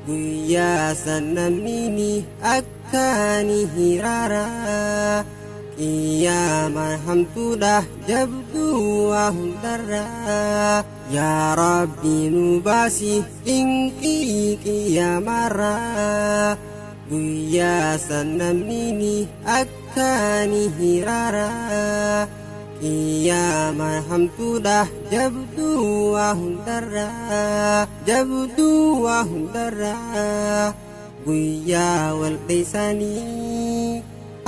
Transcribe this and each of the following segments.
guyyaa sannamnini akkaani hiraara qiyyaama hamtuudha jabduu waa hundarraa yaa rabbi nu baasi dinqii qiyyaamarraa guyyaa sannamnini akkaani hiraara qiyyaama hamtuudha jabduu waa hundarraa guyyaa wal dheeysanii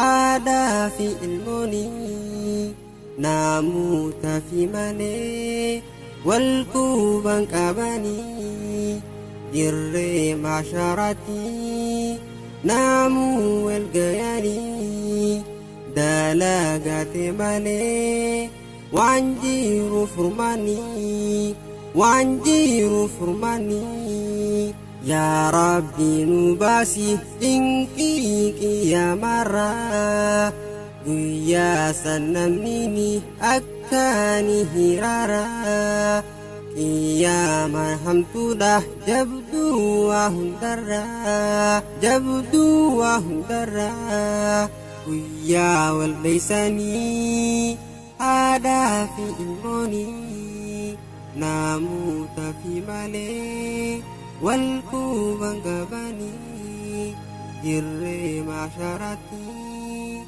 aadaa fi ilmoonii naamuuta fi malee wal quban qabanii dirree maasharatii naamuu wal gayanii dalagate malee waan jiru furmaanii yaa rabbi nu baasi dinqii qiyyaamarraa guyyaa sannamnini akkaani hiraara qiyyaama hamtuudha jabduu waa hundarraa guyyaa wal dheeysanii aadaa fi ilmoonii naamuuta fi malee wal quban qabanii dirree maasharatii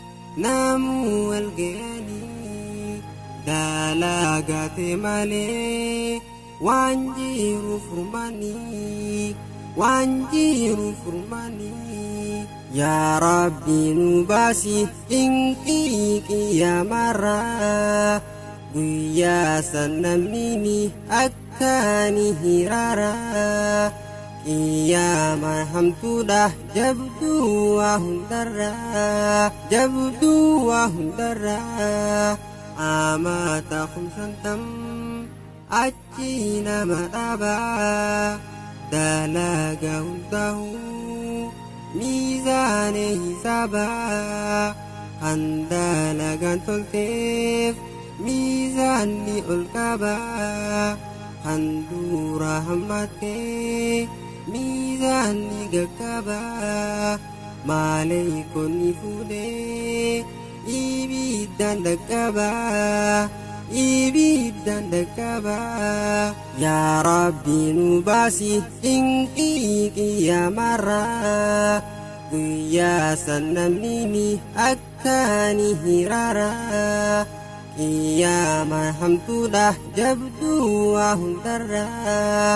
naamuu wal gayanii dalagate malee waan jiru furmaanii yaa rabbi nu baasi dinqii qiyyaamarraa guyyaa sannamnini akkaani hiraara qiyyaama hamtuudha jabduu waa hundarraa amata kumshantam achi nama dhaabaa dalaga hundahuu miizaane hisaabaa kan dalagaan tolteef miizaanni ol qabaa kan dura hammatee miizaanni gaggabaa maaleykonni fuudhee ibiddaan dhaqqabaa yaa rabbi nu baasi dinqii qiyyaamarraa guyyaa sannamnini akkaani hiraara qiyyaama hamtuudha jabduu waa hundarraa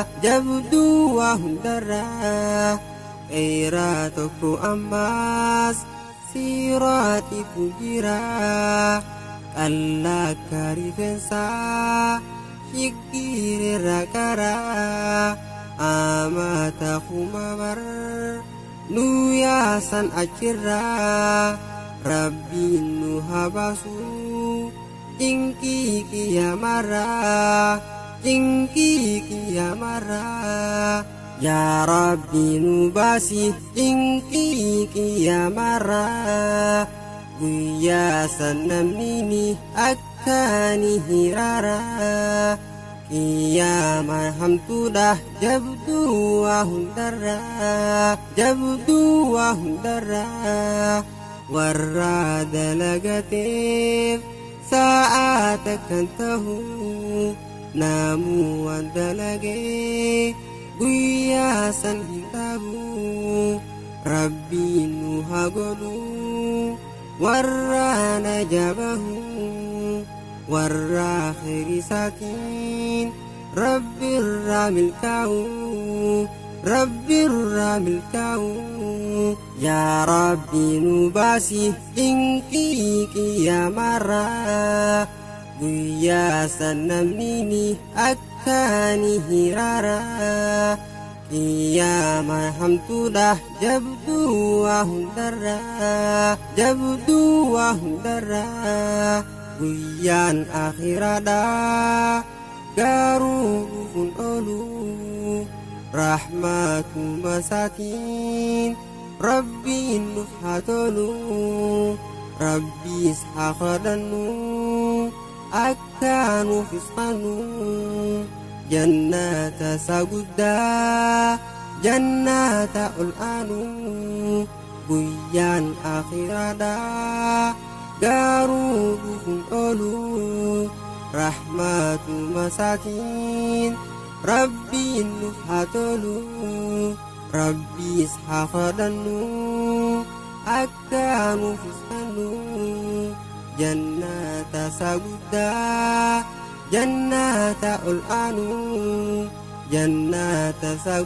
qeeraa tokko ammaas siiraatitu jira qallakka rifeensaa shiggiirra qaraa amata kumabar nu yaasan achirraa rabbiin nu habaasu dinqii qiyyaamarraa yaa rabbi nu baasi dinqii qiyyaamarraa guyyaa sannamnini akkaani hiraara qiyyaama hamtuudha jabduu waa hundarraa warraa dalagateef sa'aata kan tahuu naamuu waan dalagee guyyaa san hin dhaabuu rabbiin nu haa godhuu warraa najabahuu warraa khayrisaatiin rabbirraa milkaa'uu yaa rabbi nu baasi dinqii qiyyaamarraa guyyaa sannamnini akkaani hiraara qiyyaama hamtuudha jabduu waa hundarraa guyyaan akhiraadhaa garuu dhufuun ooluu rahmatu masaakiin rabbiin nuuf haa toluu rabbiis haa kadhannuu akka nuuf isqanuu jannata isaa guddaa jannata ol aanu guyyaan akhiraadhaa garuu dhufuun oolu rahmatuma isaatiin rabbiin nuuf haa tolu rabbiis haa kadhannu akka nuufis kennu jannata isaa guddaa jannata ol aanu jannata isaa